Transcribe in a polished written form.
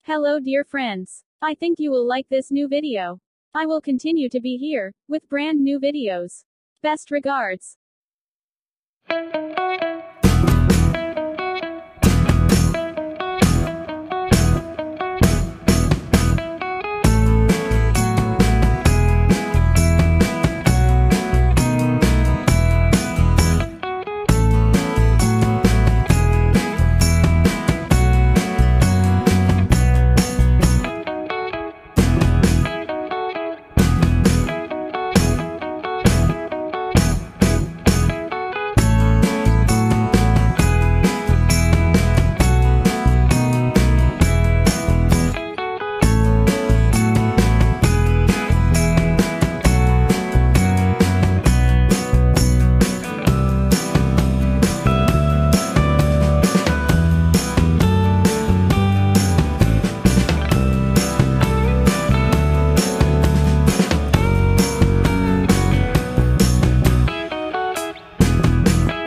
Hello dear friends. I think you will like this new video. I will continue to be here, with brand new videos. Best regards.